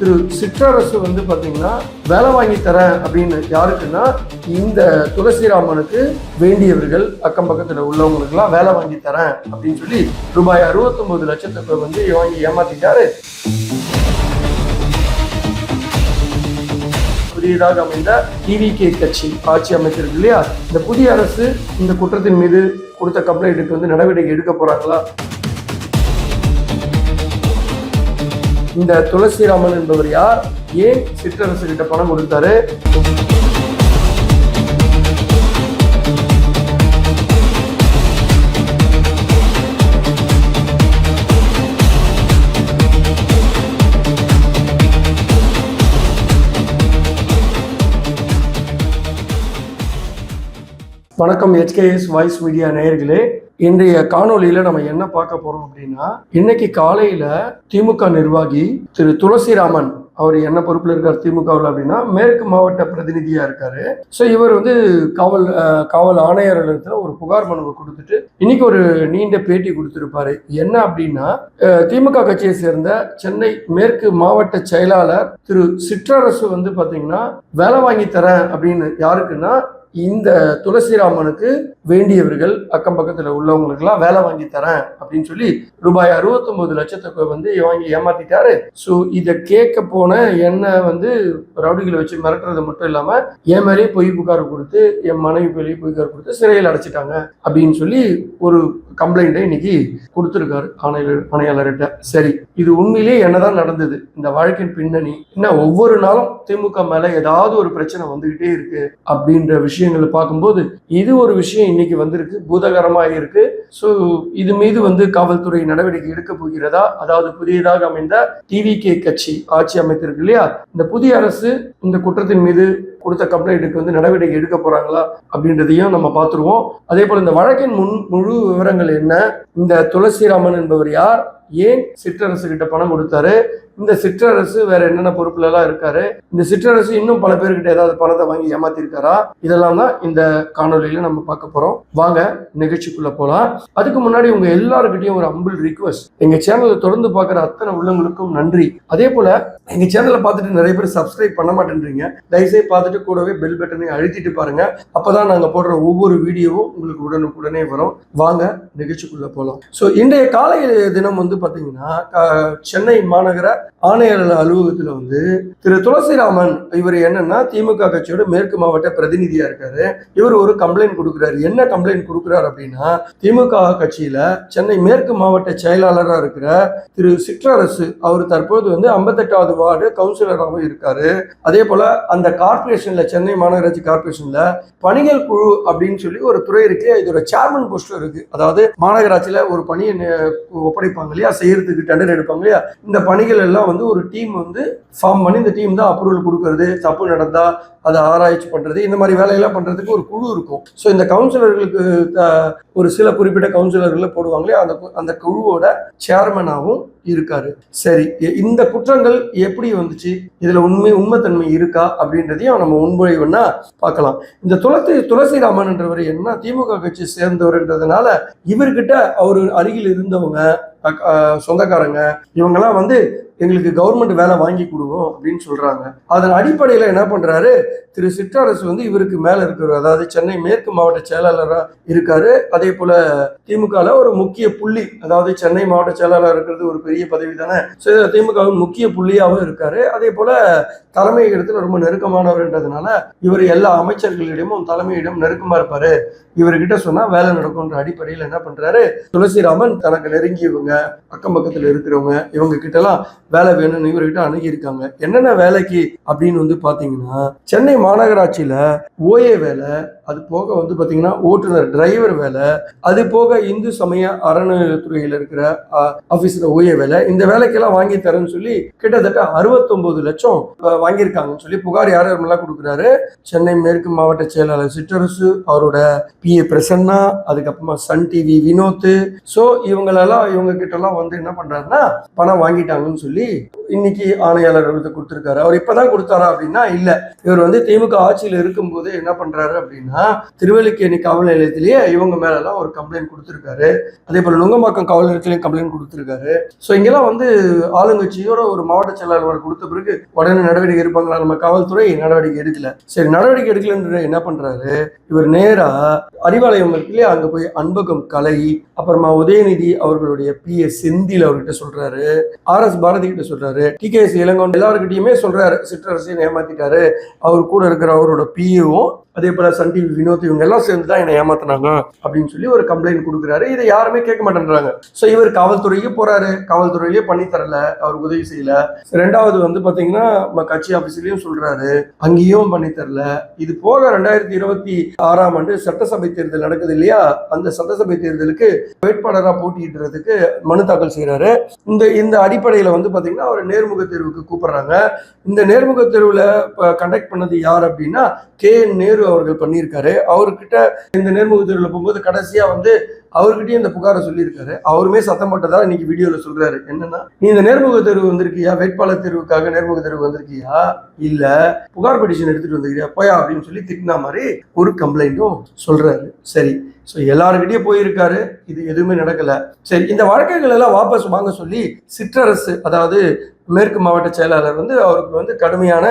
திரு சிற்றரசு வந்து பார்த்தீங்கன்னா வேலை வாங்கி தரேன் அப்படின்னு யாருக்குன்னா இந்த துளசிராமனுக்கு வேண்டியவர்கள் அக்கம் பக்கத்தில் உள்ளவங்களுக்குலாம் வேலை வாங்கி தரேன் அப்படின்னு சொல்லி ரூபாய் 69 லட்சத்துக்கு வந்து வாங்கி ஏமாத்திட்டாரு. புதியதாக அமைந்த டிவிகே கட்சி ஆட்சி அமைச்சிருக்கு இல்லையா, இந்த புதிய அரசு இந்த குற்றத்தின் மீது கொடுத்த கம்ப்ளைண்ட்டுக்கு வந்து நடவடிக்கை எடுக்க போறாங்களா? இந்த துளசிராமன் என்பவர் யார்? ஏன் சிற்றரசு கிட்ட பணம் கொடுத்தாரு? வணக்கம் HKS வாய்ஸ் மீடியா நேயர்களே. இன்றைய காணொலியில நம்ம என்ன பார்க்க போறோம் அப்படின்னா, இன்னைக்கு காலையில திமுக நிர்வாகி திரு துளசிராமன் அவர் என்ன பொறுப்புல இருக்காரு திமுகவில் அப்படின்னா, மேற்கு மாவட்ட பிரதிநிதியா இருக்காரு. ஸோ இவர் வந்து காவல் ஆணையரிடத்துல ஒரு புகார் மனுவை கொடுத்துட்டு இன்னைக்கு ஒரு நீண்ட பேட்டி கொடுத்திருப்பாரு. என்ன அப்படின்னா, திமுக கட்சியை சேர்ந்த சென்னை மேற்கு மாவட்ட செயலாளர் திரு சிற்றரசு வந்து பாத்தீங்கன்னா வேலை வாங்கி தரேன் அப்படின்னு யாருக்குன்னா இந்த துளசிராமனுக்கு வேண்டியவர்கள் அக்கம் பக்கத்தில் உள்ளவங்களுக்குலாம் வேலை வாங்கி தரேன் அப்படின்னு சொல்லி ரூபாய் 69 லட்சத்துக்கு வந்து வாங்கி ஏமாத்திட்டாரு. ஸோ இதை கேட்க போன என்ன வந்து ரவுடிகளை வச்சு மிரட்டுறது மட்டும் இல்லாம என் மேலேயே பொய் புகார் கொடுத்து என் மனைவி மேலேயே பொய் புகார் கொடுத்து சிறையில் அடைச்சிட்டாங்க அப்படின்னு சொல்லி ஒரு கம்ப்ளைண்ட்டை இன்னைக்கு கொடுத்துருக்காரு ஆணையாளர்கிட்ட. சரி, இது உண்மையிலேயே என்னதான் நடந்தது? இந்த வழக்கின் பின்னணி என்ன? ஒவ்வொரு நாளும் திமுக மேல ஏதாவது ஒரு பிரச்சனை வந்துகிட்டே இருக்கு அப்படின்ற விஷயங்களை பார்க்கும்போது இது ஒரு விஷயம் இன்னைக்கு வந்திருக்கு, பூதகரமா இருக்கு. ஸோ இது மீது வந்து காவல்துறை நடவடிக்கை எடுக்க போகிறதா? அதாவது புதியதாக அமைந்த டிவிகே கட்சி ஆட்சி அமைத்திருக்கு இல்லையா, இந்த புதிய அரசு இந்த குற்றத்தின் மீது கொடுத்த கம்ப்ளைண்ட்டுக்கு வந்து நடவடிக்கை எடுக்க போறாங்களா அப்படின்றதையும் நம்ம பார்த்துருவோம். அதே போல இந்த வழக்கின் முழு விவரங்கள் என்ன, இந்த துளசிராமன் என்பவர் யார், ஏன் சிற்றரசு கிட்ட பணம் கொடுத்தாரு, இந்த சிற்றரசு வேற என்னென்ன பொறுப்புல எல்லாம் இருக்காரு, இந்த சிற்றரசு இன்னும் பல பேர்கிட்ட ஏதாவது பணத்தை வாங்கி ஏமாத்திருக்காரா, இதெல்லாம் தான் இந்த காணொலியில நம்ம பார்க்க போறோம். வாங்க நிகழ்ச்சிக்குள்ள போலாம். அதுக்கு முன்னாடி உங்க எல்லாருக்கிட்டையும் ஒரு அம்பிள் ரிக்வெஸ்ட், எங்க சேனலை தொடர்ந்து பார்க்குற அத்தனை உள்ளவங்களுக்கும் நன்றி. அதே போல எங்க சேனலை பார்த்துட்டு நிறைய பேர் சப்ஸ்கிரைப் பண்ண மாட்டேன்றீங்க. தயவுசெய்து பார்த்துட்டு கூடவே பெல் பட்டனை அழுத்திட்டு பாருங்க. அப்பதான் நாங்க போடுற ஒவ்வொரு வீடியோவும் உங்களுக்கு உடனுக்குடனே வரும். வாங்க நிகழ்ச்சிக்குள்ள போலாம். ஸோ இன்றைய காலை தினம் வந்து பாத்தீங்கன்னா, சென்னை மாநகர ஆணையர் அலுவலகத்துல வந்து திரு துளசிராமன் இவர் என்னன்னா திமுக கட்சியோட மேற்கு மாவட்ட பிரதிநிதியா இருக்காரு. இவர் ஒரு கம்ப்ளைண்ட் கொடுக்குறாரு. என்ன கம்ப்ளைண்ட் கொடுக்குறாரு அப்படின்னா, திமுக கட்சியில சென்னை மேற்கு மாவட்ட செயலாளராக இருக்கிற திரு சிற்றரசு அவர் தற்போது வந்து 58வது வார்டு கவுன்சிலராகவும் இருக்காரு. அதே போல அந்த கார்பரேஷன்ல, சென்னை மாநகராட்சி கார்பரேஷன்ல பணிகள் குழு அப்படின்னு சொல்லி ஒரு துறை இருக்கு. இதோட சேர்மன் போஸ்டும் இருக்கு. அதாவது மாநகராட்சியில ஒரு பணியை ஒப்படைப்பாங்க இல்லையா, செய்யறதுக்கு டெண்டர் எடுப்பாங்க இல்லையா, இந்த பணிகள் எல்லாம் வந்து ஒரு டீம் வந்து ஃபார்ம் பண்ணி இந்த டீம் தான் அப்ரூவல் கொடுக்கறது, தப்பு நடந்தா அதை ஆராய்ச்சி பண்றது, இந்த மாதிரி வேலையெல்லாம் பண்றதுக்கு ஒரு குழு இருக்கும். ஸோ இந்த கவுன்சிலர்களுக்கு ஒரு சில குறிப்பிட்ட கவுன்சிலர்கள் போடுவாங்களே, அந்த குழுவோட சேர்மனாகவும் இருக்காரு. சரி, இந்த குற்றங்கள் எப்படி வந்துச்சு, இதுல உண்மைத்தன்மை இருக்கா அப்படின்றதையும் நம்ம முன்மொழிவுன்னா பார்க்கலாம். இந்த துளசிராமன் என்றவர் என்ன திமுக கட்சி சேர்ந்தவர்ன்றதுனால இவர்கிட்ட அவர் அருகில் இருந்தவங்க, சொந்தக்காரங்க இவங்கெல்லாம் வந்து எங்களுக்கு கவர்மெண்ட் வேலை வாங்கி கொடுவோம் அப்படின்னு சொல்றாங்க. அதன் அடிப்படையில என்ன பண்றாரு திரு சிற்றரசு வந்து இவருக்கு மேல இருக்கிற, அதாவது சென்னை மேற்கு மாவட்ட செயலாளராக இருக்காரு. அதே போல திமுகல ஒரு முக்கிய புள்ளி, அதாவது சென்னை மாவட்ட செயலாளர் இருக்கிறது ஒரு பெரிய பதவி தானே. திமுகவின் முக்கிய புள்ளியாகவும் இருக்காரு. அதே போல தலைமை இடத்துல ரொம்ப நெருக்கமானவர்ன்றதுனால இவர் எல்லா அமைச்சர்களிடமும் தலைமையிடம் நெருக்கமா இருப்பாரு. இவர்கிட்ட சொன்னா வேலை நடக்கும்ன்ற அடிப்படையில் என்ன பண்றாரு துளசிராமன் தனக்கு நெருங்கியவங்க, அக்கம் பக்கத்துல இருக்கிறவங்க இவங்க கிட்ட எல்லாம் வேலை வேணும்னு இவர்கிட்ட அணுகி இருக்காங்க. என்னென்ன வேலைக்கு அப்படின்னு வந்து பாத்தீங்கன்னா, சென்னை மாநகராட்சியில ஓஏ வேலை, அது போக வந்து பாத்தீங்கன்னா ஓட்டுநர் டிரைவர் வேலை, அது போக இந்து சமய அறநிலையத்துறையில இருக்கிற ஆபீஸ்ல ஓஏ வேலை, இந்த வேலைக்கெல்லாம் வாங்கி தரேன்னு சொல்லி கிட்டத்தட்ட 69 லட்சம் வாங்கியிருக்காங்கன்னு சொல்லி புகார் யாரெல்லாம் கொடுக்குறாரு, சென்னை மேற்கு மாவட்ட செயலாளர் சிற்றரசு, அவரோட PA பிரசன்னா, அதுக்கப்புறமா சன் டிவி வினோத். ஸோ இவங்க கிட்ட எல்லாம் வந்து என்ன பண்றாருன்னா பணம் வாங்கிட்டாங்கன்னு சொல்லி இன்னைக்கு ஆணையாளர் கொடுத்திருக்காரு. அவர் இப்பதான் கொடுத்தாரா அப்படின்னா இல்ல, இவர் வந்து திமுக ஆட்சியில் இருக்கும்போது என்ன பண்றாரு அப்படின்னா திருவல்லிக்கேணி காவல் நிலையத்திலேயே இவங்க மேல எல்லாம் ஒரு கம்ப்ளைண்ட் கொடுத்திருக்காரு. அதே போல நுங்கம்பாக்கம் காவல் நிலையத்திலையும் கம்ப்ளைண்ட் கொடுத்திருக்காரு. ஸோ இங்கெல்லாம் வந்து ஆளுங்கட்சியோட ஒரு மாவட்ட செயலாளர் கொடுத்த பிறகு உடனே நடவடிக்கை எடுப்பாங்களா? நம்ம காவல்துறை நடவடிக்கை எடுக்கல. சரி, நடவடிக்கை எடுக்கலன்ற என்ன பண்றாரு, இவர் நேரா அறிவாலயம் இருக்கு இல்லையா, அங்க போய் அன்பகம் கலை, அப்புறமா உதயநிதி அவர்களுடைய PA செந்தில் அவர்கிட்ட சொல்றாரு, RS பாரதி கிட்ட சொல்றாரு, TKS இளங்கோவன் எல்லாருக்கிட்டையுமே சொல்றாரு சிற்றரசையும் ஏமாத்திட்டாரு, அவர் கூட இருக்கிற அவரோட PAவும் அதே போல சன் டிவி வினோத் இவங்க எல்லாம் சேர்ந்துதான் என்னை ஏமாத்தினாங்க அப்படின்னு சொல்லி ஒரு கம்ப்ளைண்ட் கொடுக்குறாரு. இதை யாருமே கேட்க மாட்டேன்றாங்க. ஸோ இவர் காவல்துறைக்கு போறாரு, காவல்துறையிலேயே பண்ணி தரல, அவருக்கு உதவி செய்யல. ரெண்டாவது வந்து பாத்தீங்கன்னா கட்சி ஆபீஸ்லயும் சொல்றாரு, அங்கேயும் பண்ணி தரல. இது போக 2026ஆம் ஆண்டு சட்டசபை தேர்தல் நடக்குது இல்லையா, அந்த சட்டசபை தேர்தலுக்கு வேட்பாளராக போட்டியிடுறதுக்கு மனு தாக்கல் செய்யறாரு. இந்த அடிப்படையில வந்து பாத்தீங்கன்னா அவர் நேர்முக தேர்வுக்கு கூப்பிடுறாங்க. இந்த நேர்முக தேர்வுல கண்டக்ட் பண்ணது யார் அப்படின்னா KN நேரு அவர்கள் பண்ணியிருக்காரு. அவர்கிட்ட இந்த நேர்முக தேர்வுல போகும்போது கடைசியா வந்து அவர்கிட்டயும் இந்த புகாரை சொல்லியிருக்காரு. அவருமே சத்தம் போட்டதா இன்னைக்கு வீடியோல சொல்றாரு. என்னன்னா, நீ இந்த நேர்முக தேர்வு வந்திருக்கியா, வேட்பாளர் தேர்வுக்காக நேர்முக தேர்வு வந்திருக்கியா, இல்ல புகார் பெட்டிஷன் எடுத்துட்டு வந்திருக்கியா, போயா அப்படின்னு சொல்லி திட்டினா மாதிரி ஒரு கம்ப்ளைண்ட்டும் சொல்றாரு. சரி, ஸோ எல்லாருக்கிட்டையும் போயிருக்காரு, இது எதுவுமே நடக்கல. சரி, இந்த வழக்குகள் எல்லாம் வாபஸ் வாங்க சொல்லி சிற்றரசு, அதாவது மேற்கு மாவட்ட செயலாளர் வந்து அவருக்கு வந்து கடுமையான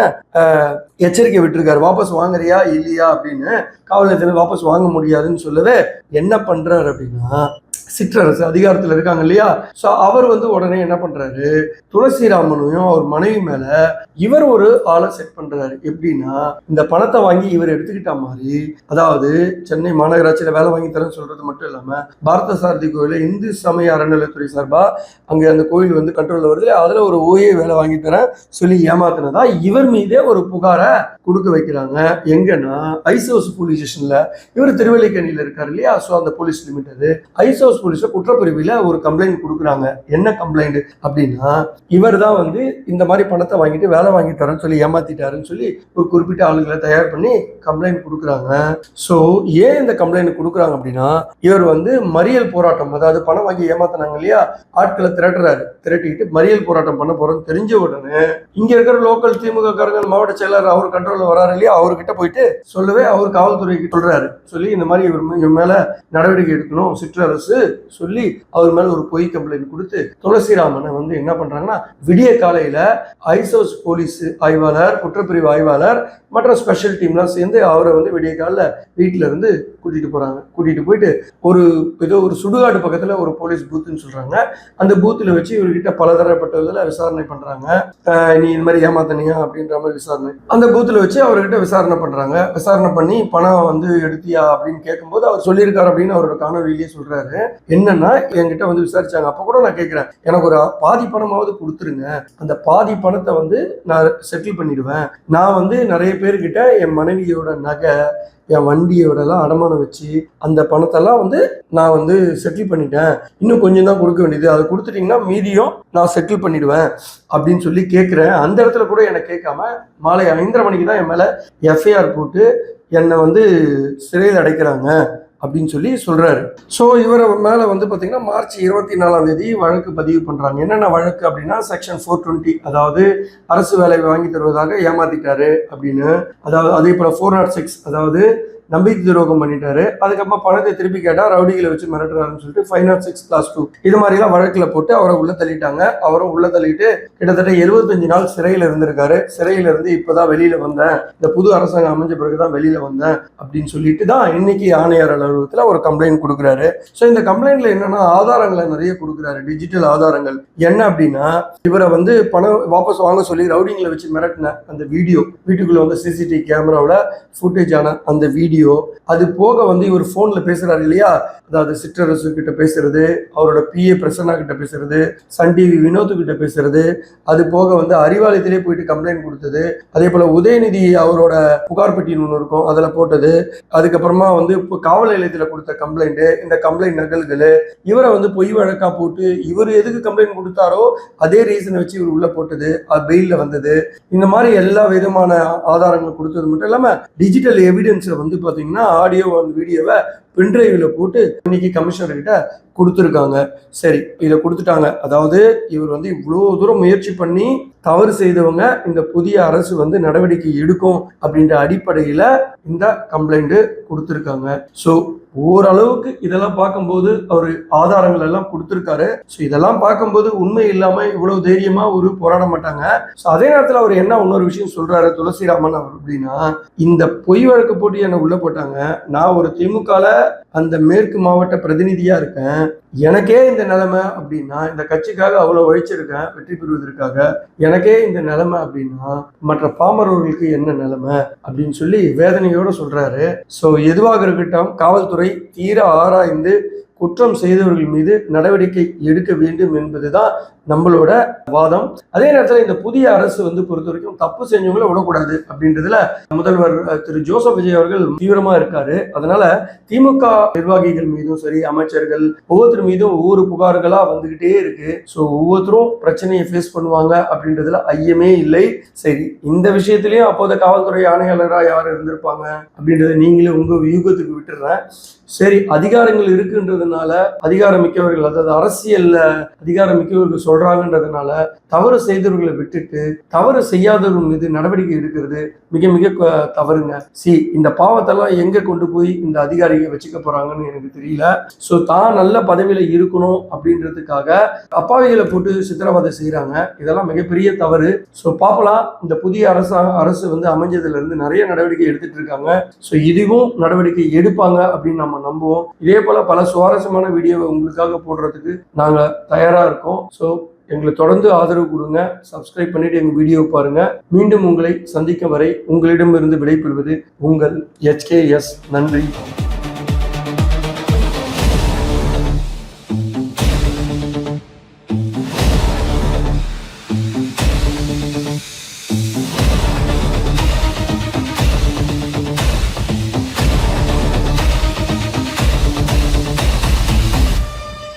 எச்சரிக்கை விட்டுருக்காரு. வாபஸ் வாங்குறியா இல்லையா அப்படின்னு. காவல் நிலையத்தில் வாபஸ் வாங்க முடியாதுன்னு சொல்லவே என்ன பண்றாரு அப்படின்னா, சிற்றரசு அதிகாரத்தில் இருக்காங்க இல்லையா, ஸோ அவர் வந்து உடனே என்ன பண்றாரு, துளசிராமனையும் அவர் மனைவி மேல இவர் ஒரு ஆளை செட் பண்றாரு. எப்படின்னா, இந்த பணத்தை வாங்கி இவர் எடுத்துக்கிட்ட மாதிரி, அதாவது சென்னை மாநகராட்சியில வேலை வாங்கி தரேன்னு சொல்றது மட்டும் இல்லாம பாரத சாரதி கோயில இந்து சமய அறநிலையத்துறை சார்பா அங்க அந்த கோயில் வந்து கண்ட்ரோல்ல வருது, அதுல ஒரு OA வேலை வாங்கி தரேன் சொல்லி ஏமாத்தினதா இவர் மீதே ஒரு புகாரை கொடுக்க வைக்கிறாங்க. எங்கன்னா ஐசோஸ் போலீஸ் ஸ்டேஷன்ல. இவர் திருவல்லிக்கேணியில இருக்காரு இல்லையா, ஸோ அந்த போலீஸ் லிமிட் ஐசோஸ் போலீஸ்ல குற்றப்பிரிவுல ஒரு கம்ப்ளைண்ட் கொடுக்குறாங்க. என்ன கம்ப்ளைண்ட் அப்படின்னா, இவர் தான் வந்து இந்த மாதிரி பணத்தை வாங்கிட்டு வேலை வாங்கி தரேன்னு சொல்லி ஏமாத்திட்டாருன்னு சொல்லி ஒரு குறிப்பிட்ட ஆளுங்களை தயார் பண்ணி கம்ப்ளைண்ட் கொடுக்குறாங்க. ஸோ ஏன் இந்த கம்ப்ளைண்ட் கொடுக்குறாங்க அப்படின்னா, இவர் வந்து மறியல் போராட்டம், அதாவது பணம் வாங்கி ஏமாத்தினாங்க இல்லையா, ஆட்களை திரட்டிக்கிட்டு மறியல் போராட்டம் பண்ண போறோம்னு தெரிஞ்ச உடனே இங்க இருக்கிற லோக்கல் திமுக காரங்கள் மாவட்ட செயலர் அவர் கண்ட்ரோல்ல வராரு இல்லையா, அவர்கிட்ட போயிட்டு சொல்லவே அவர் காவல்துறைக்கு சொல்றாரு. சொல்லி இந்த மாதிரி இவர் மேல நடவடிக்கை எடுக்கணும் சிற்றரசு சொல்லி அவர் மேல ஒரு பொய் கம்ப்ளைண்ட் கொடுத்து துளசிராமனை வந்து என்ன பண்றாங்கன்னா, விடிய காலையில ஐசோஸ் போலீஸ் ஆய்வாளர், குற்றப்பிரிவு ஆய்வாளர் மற்ற ஸ்பெஷல் டீம்லாம் சேர்ந்து அவரை வந்து விடிய காலைல வீட்டுல இருந்து கூட்டிட்டு போறாங்க. கூட்டிட்டு போயிட்டு ஏதோ ஒரு சுடுகாடு பக்கத்துல ஒரு போலீஸ் பூத்துன்னு சொல்றாங்க, அந்த பூத்துல வச்சு இவர்கிட்ட பலதரப்பட்டதுல விசாரணை பண்றாங்க. நீ இந்த மாதிரி ஏமாத்தனியா அப்படின்ற மாதிரி விசாரணை அந்த பூத்துல வச்சு அவர்கிட்ட விசாரணை பண்றாங்க. விசாரணை பண்ணி பணம் வந்து எடுத்தியா அப்படின்னு கேட்கும்போது அவர் சொல்லியிருக்காரு அப்படின்னு அவரோட காணொலியிலேயே சொல்றாரு. என்னன்னா, என்கிட்ட வந்து விசாரிச்சாங்க, அப்ப கூட நான் கேட்கிறேன், எனக்கு ஒரு பாதி பணமாவது கொடுத்துருங்க, அந்த பாதி பணத்தை வந்து நான் செட்டில் பண்ணிடுவேன். நான் வந்து நிறைய பேர்கிட்ட என் மனைவியோட நகை, என் வண்டியோட எல்லாம் அடமானம் வச்சு அந்த பணத்தெல்லாம் வந்து நான் வந்து செட்டில் பண்ணிட்டேன், இன்னும் கொஞ்சம் தான் கொடுக்க வேண்டியது, அதை கொடுத்துட்டீங்கன்னா மீதியும் நான் செட்டில் பண்ணிடுவேன் அப்படின்னு சொல்லி கேட்குறேன். அந்த இடத்துல கூட என்னை கேட்காம மாலை 5:30 மணிக்கு தான் என் மேலே FIR போட்டு என்னை வந்து சிறையில் அடைக்கிறாங்க அப்படின்னு சொல்லி சொல்றாரு. ஸோ இவரை மேல வந்து பாத்தீங்கன்னா மார்ச் 24ஆம் தேதி வழக்கு பதிவு பண்றாங்க. என்னென்ன வழக்கு அப்படின்னா, செக்ஷன் 420, அதாவது அரசு வேலை வாங்கி தருவதாக ஏமாத்திட்டாரு அப்படின்னு. அதாவது அதே போல 406, அதாவது நம்பிக்கை துரோகம் பண்ணிட்டாரு, அதுக்கப்புறமா பணத்தை திருப்பி கேட்டா ரவுடிகளை வச்சு மிரட்டுறாருன்னு சொல்லிட்டு 506 Class 2 இது மாதிரிலாம் வழக்குல போட்டு அவரை உள்ள தள்ளிட்டாங்க. அவரும் உள்ள தள்ளிட்டு கிட்டத்தட்ட 75 நாள் சிறையில இருந்திருக்காரு. சிறையில இருந்து இப்பதான் வெளியில வந்தேன், இந்த புது அரசாங்கம் அமைஞ்ச பிறகுதான் வெளியில வந்தேன் அப்படின்னு சொல்லிட்டு தான் இன்னைக்கு ஆணையர் அலுவலகத்துல ஒரு கம்ப்ளைண்ட் கொடுக்குறாரு. ஸோ இந்த கம்ப்ளைண்ட்ல என்னன்னா, ஆதாரங்களை நிறைய கொடுக்குறாரு, டிஜிட்டல் ஆதாரங்கள். என்ன அப்படின்னா, இவரை வந்து பணம் வாபஸ் வாங்க சொல்லி ரவுடிங்களை வச்சு மிரட்டின அந்த வீடியோ, வீட்டுக்குள்ள வந்து CCTV கேமராவில் ஃபுட்டேஜ் ஆன அந்த வீடியோ, அது போக வந்து இவர் போன்ல பேசுறாரு இல்லையா, அதாவது சிற்றரசு கிட்ட பேசுறது, அவரோட PA பிரசன்னா கிட்ட பேசுறது, சன் டிவி வினோத் கிட்ட பேசுறது, அது போக வந்து அறிவாலயத்திலே போயிட்டு கம்ப்ளைண்ட் கொடுத்தது, அதே போல உதயநிதி அவரோட புகார் பெட்டின்னு ஒன்று இருக்கும் அதில் போட்டது, அதுக்கப்புறமா வந்து இப்போ காவல் நிலையத்தில் கொடுத்த கம்ப்ளைண்ட், இந்த கம்ப்ளைண்ட் நகல்கள், இவரை வந்து பொய் வழக்கா போட்டு இவர் எதுக்கு கம்ப்ளைண்ட் கொடுத்தாரோ அதே ரீசனை வச்சு இவர் உள்ள போட்டது, அது பெயில்ல வந்தது, இந்த மாதிரி எல்லா விதமான ஆதாரங்கள் கொடுத்தது மட்டும் இல்லாம டிஜிட்டல் எவிடன்ஸை வந்து பாத்தீங்கன்னா ஆடியோ வீடியோவை பென்டிரைவ்ல போட்டு இன்னைக்கு கமிஷனர் கிட்ட கொடுத்துருக்காங்க. சரி, இதை கொடுத்துட்டாங்க. அதாவது இவர் வந்து இவ்வளோ தூரம் முயற்சி பண்ணி தவறு செய்தவங்க இந்த புதிய அரசு வந்து நடவடிக்கை எடுக்கும் அப்படின்ற அடிப்படையில இந்த கம்ப்ளைண்ட் கொடுத்துருக்காங்க. ஸோ ஓரளவுக்கு இதெல்லாம் பார்க்கும்போது அவர் ஆதாரங்கள் எல்லாம் கொடுத்துருக்காரு. ஸோ இதெல்லாம் பார்க்கும்போது உண்மை இல்லாம இவ்வளவு தைரியமா ஒரு போராட மாட்டாங்க. ஸோ அதே நேரத்தில் அவர் என்ன இன்னொரு விஷயம் சொல்றாரு துளசிராமன் அவர் அப்படின்னா, இந்த பொய் வழக்கு போட்டு என்ன உள்ள போட்டாங்க, நான் ஒரு திமுகல அந்த மேற்கு மாவட்ட பிரதிநிதியா இருக்கேன், எனக்கே இந்த நிலைமை அப்படின்னா, இந்த கட்சிக்காக அவ்வளவு உழைச்சிருக்கேன் வெற்றி பெறுவதற்காக, எனக்கே இந்த நிலைமை அப்படின்னா மற்ற பாமரர்களுக்கு என்ன நிலைமை அப்படின்னு சொல்லி வேதனையோட சொல்றாரு. ஸோ எதுவாக இருக்கட்டும், காவல்துறை தீர ஆராய்ந்து குற்றம் செய்தவர்கள் மீது நடவடிக்கை எடுக்க வேண்டும் என்பதுதான் நம்மளோட வாதம். அதே நேரத்தில் இந்த புதிய அரசு வந்து பொறுத்த வரைக்கும் தப்பு செஞ்சவங்களை விடக்கூடாது அப்படின்றதுல முதல்வர் திரு ஜோசப் விஜய் அவர்கள் தீவிரமா இருக்காரு. அதனால திமுக நிர்வாகிகள் மீதும் சரி, அமைச்சர்கள் ஒவ்வொருத்தர் மீதும் ஒவ்வொரு புகார்களா வந்துகிட்டே இருக்கு. ஸோ ஒவ்வொருத்தரும் பிரச்சனையை ஃபேஸ் பண்ணுவாங்க அப்படின்றதுல ஐயமே இல்லை. சரி, இந்த விஷயத்திலயும் அப்போத காவல்துறை ஆணையாளராக யார் இருந்திருப்பாங்க அப்படின்றத நீங்களே உங்க யூகத்துக்கு விட்டுறேன். சரி, அதிகாரங்கள் இருக்குன்றதுனால அதிகாரம் மிக்கவர்கள், அதாவது அரசியல்ல அதிகாரம் மிக்கவர்கள் சொல்றாங்கன்றதுனால தவறு செய்தவர்களை விட்டுட்டு தவறு செய்யாதவர்கள் மீது நடவடிக்கை எடுக்கிறது மிக மிக தவறுங்க. இந்த பாவத்தெல்லாம் எங்க கொண்டு போய் இந்த அதிகாரிகள் வச்சுக்க போறாங்கன்னு எனக்கு தெரியல. ஸோ தான் நல்ல பதவியில இருக்கணும் அப்படின்றதுக்காக அப்பாவிகளை போட்டு சித்திரவதை செய்யறாங்க. இதெல்லாம் மிகப்பெரிய தவறு. ஸோ பார்க்கலாம், இந்த புதிய அரசு வந்து அமைஞ்சதுல இருந்து நிறைய நடவடிக்கை எடுத்துட்டு இருக்காங்க. ஸோ இதுவும் நடவடிக்கை எடுப்பாங்க அப்படின்னு நம்ம நம்புவோம். இதே போல பல சுவாரஸ்யமான வீடியோவை உங்களுக்காக போடுறதுக்கு நாங்க தயாரா இருக்கோம். ஸோ எங்களை தொடர்ந்து ஆதரவு கொடுங்க, சப்ஸ்கிரைப் பண்ணிட்டு எங்க வீடியோ பாருங்க. மீண்டும் உங்களை சந்திக்கும் வரை உங்களிடமிருந்து விடைபெறுவது உங்கள் HKS. நன்றி.